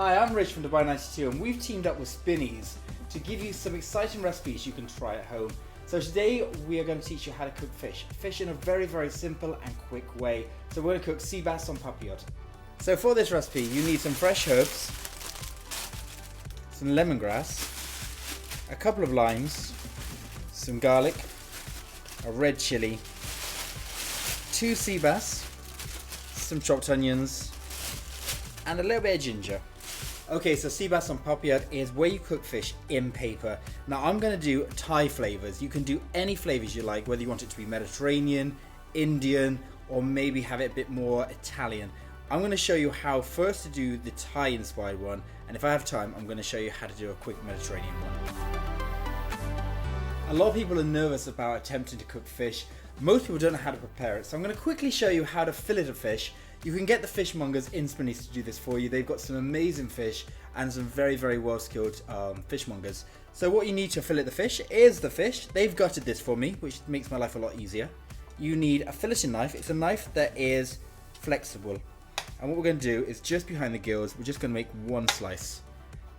Hi, I'm Rich from Dubai92 and we've teamed up with Spinneys to give you some exciting recipes you can try at home. So today we are going to teach you how to cook fish in a very simple and quick way. So we're going to cook sea bass on papillote. So for this recipe you need some fresh herbs, some lemongrass, a couple of limes, some garlic, a red chilli, 2 sea bass, some chopped onions, and a little bit of ginger. Okay, so sea bass on papillote is where you cook fish in paper. Now I'm going to do Thai flavors. You can do any flavors you like, whether you want it to be Mediterranean, Indian, or maybe have it a bit more Italian. I'm going to show you how first to do the Thai inspired one, and if I have time I'm going to show you how to do a quick Mediterranean one. A lot of people are nervous about attempting to cook fish. Most people don't know how to prepare it, so I'm going to quickly show you how to fillet a fish. You can get the fishmongers in Spinneys to do this for you. They've got some amazing fish and some very well skilled fishmongers. So what you need to fillet the fish is the fish. They've gutted this for me, which makes my life a lot easier. You need a filleting knife. It's a knife that is flexible. And what we're going to do is just behind the gills, we're just going to make one slice.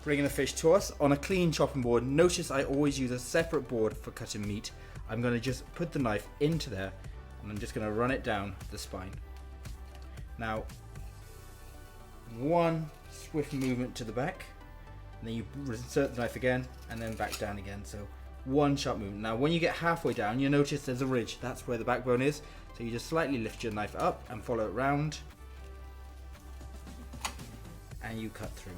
Bringing the fish to us on a clean chopping board. Notice I always use a separate board for cutting meat. I'm going to just put the knife into there and I'm just going to run it down the spine. Now, one swift movement to the back, and then you insert the knife again, and then back down again. So one sharp movement. Now, when you get halfway down, you notice there's a ridge. That's where the backbone is. So you just slightly lift your knife up and follow it round, and you cut through.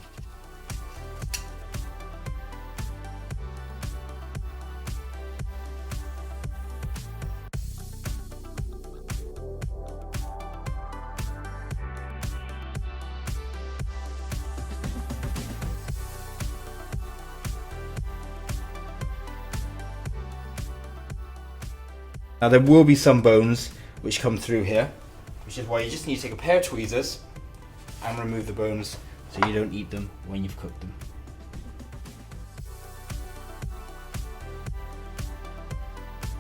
Now there will be some bones which come through here, which is why you just need to take a pair of tweezers and remove the bones so you don't eat them when you've cooked them.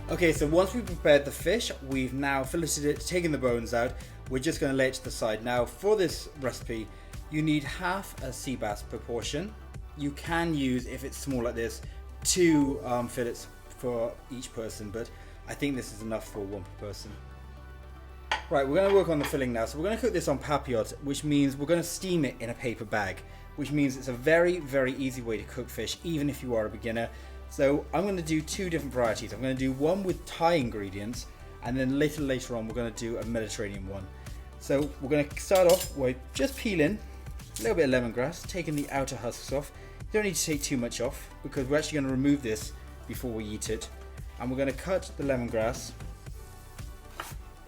Okay, so once we've prepared the fish, we've now filleted it, taken the bones out. We're just going to lay it to the side. Now for this recipe, you need half a sea bass per portion. You can use, if it's small like this, 2 fillets for each person, but I think this is enough for one per person. Right, we're going to work on the filling now. So we're going to cook this on papillote, which means we're going to steam it in a paper bag, which means it's a very easy way to cook fish, even if you are a beginner. So I'm going to do 2 different varieties. I'm going to do one with Thai ingredients, and then later on we're going to do a Mediterranean one. So we're going to start off with just peeling a little bit of lemongrass, taking the outer husks off. You don't need to take too much off because we're actually going to remove this before we eat it. And we're going to cut the lemongrass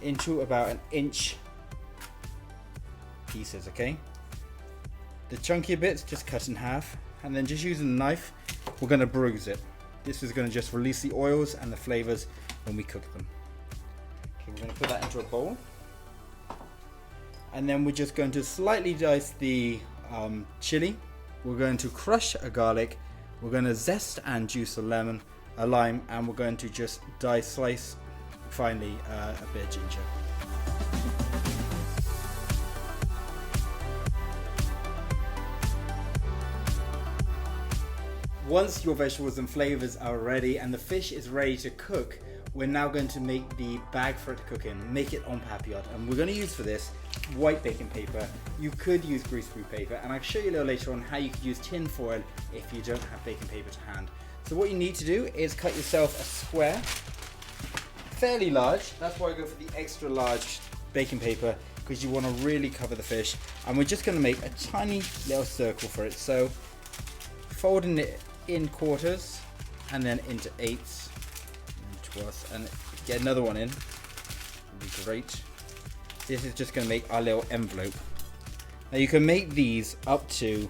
into about 1 inch pieces, okay? The chunkier bits just cut in half, and then just using a knife we're going to bruise it. This is going to just release the oils and the flavors when we cook them. Okay, we're going to put that into a bowl, and then we're just going to slightly dice the chili. We're going to crush a garlic, we're going to zest and juice a lime, and we're going to just slice finely a bit of ginger. Once your vegetables and flavors are ready and the fish is ready to cook, we're now going to make the bag for it to cook in, make it on papillote, and we're going to use for this white baking paper. You could use greaseproof paper, and I'll show you a little later on how you could use tin foil if you don't have baking paper to hand. So what you need to do is cut yourself a square, fairly large. That's why I go for the extra large baking paper, because you want to really cover the fish. And we're just going to make a tiny little circle for it. So folding it in quarters and then into 8ths and 12ths, and get another one in. Would be great. This is just going to make our little envelope. Now you can make these up to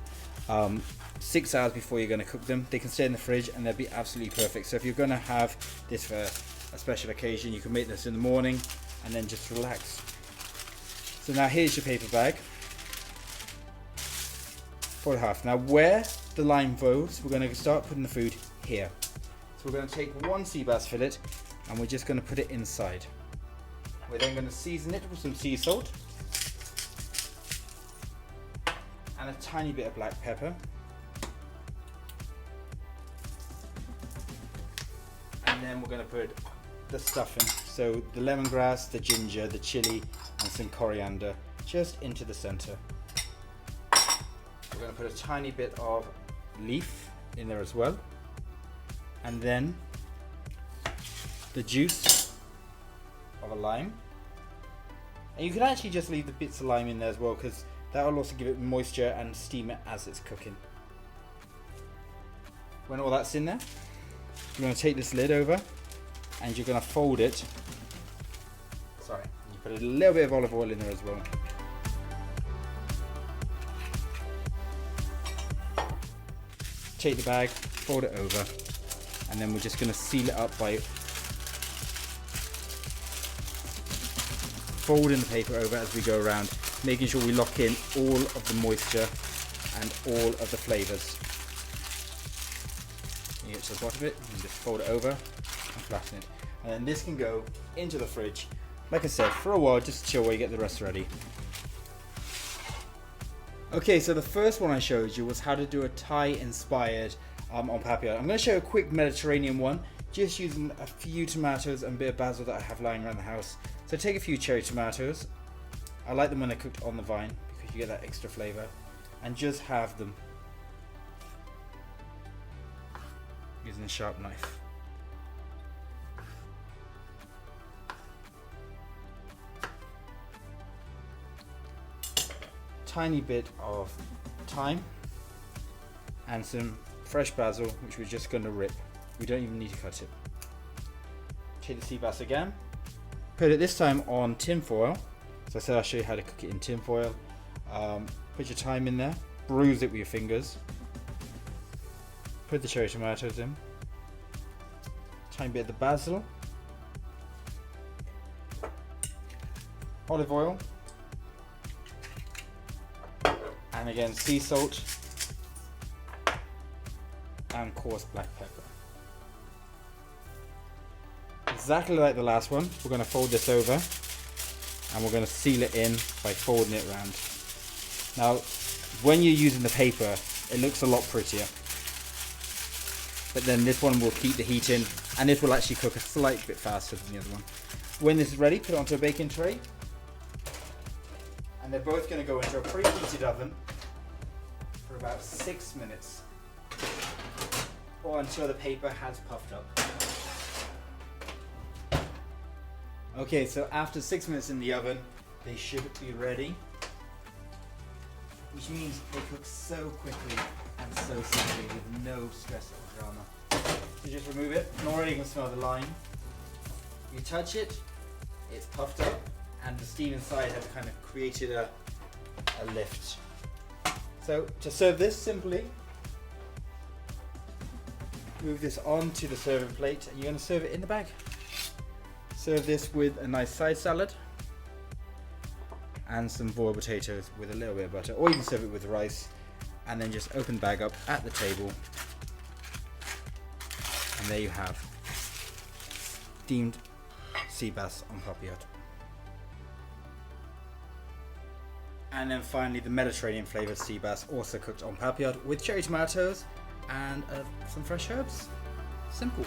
6 hours before you're going to cook them. They can stay in the fridge and they'll be absolutely perfect. So if you're going to have this for a special occasion, you can make this in the morning and then just relax. So now here's your paper bag. Fold it half. Now where the lime goes, we're going to start putting the food here. So we're going to take 1 sea bass fillet and we're just going to put it inside. We're then going to season it with some sea salt. and a tiny bit of black pepper. And then we're going to put the stuffing, so the lemongrass, the ginger, the chili, and some coriander just into the center. We're going to put a tiny bit of leaf in there as well, and then the juice of a lime. And you can actually just leave the bits of lime in there as well, because that will also give it moisture and steam it as it's cooking. When all that's in there, you're going to take this lid over and you're going to fold it. Sorry, you put a little bit of olive oil in there as well. Take the bag, fold it over, and then we're just going to seal it up by folding the paper over as we go around, making sure we lock in all of the moisture and all of the flavors. You get to the bottom of it, and just fold it over and flatten it. And then this can go into the fridge, like I said, for a while, just to chill while you get the rest ready. Okay, so the first one I showed you was how to do a Thai inspired on Papillote. I'm going to show you a quick Mediterranean one, just using a few tomatoes and a bit of basil that I have lying around the house. So take a few cherry tomatoes. I like them when they're cooked on the vine because you get that extra flavour. And just halve them using a sharp knife. Tiny bit of thyme and some fresh basil, which we're just going to rip. We don't even need to cut it. Take the sea bass again. Put it this time on tin foil. So I said I'll show you how to cook it in tin foil. Put your thyme in there. Bruise it with your fingers. Put the cherry tomatoes in. Tiny bit of the basil. Olive oil. And again, sea salt and coarse black pepper. Exactly like the last one, we're going to fold this over and we're going to seal it in by folding it around. Now, when you're using the paper, it looks a lot prettier. But then this one will keep the heat in, and this will actually cook a slight bit faster than the other one. When this is ready, put it onto a baking tray. And they're both going to go into a preheated oven for about 6 minutes, or until the paper has puffed up. Okay, so after 6 minutes in the oven, they should be ready, which means they cook so quickly and so simply with no stress or drama. So just remove it, and already you can smell the lime. You touch it, it's puffed up, and the steam inside has kind of created a lift. So to serve this, simply move this onto the serving plate, and you're going to serve it in the bag. Serve this with a nice side salad and some boiled potatoes with a little bit of butter, or you can serve it with rice, and then just open the bag up at the table, and there you have steamed sea bass on Papillote. And then finally the Mediterranean flavoured sea bass, also cooked on Papillote with cherry tomatoes and some fresh herbs. Simple.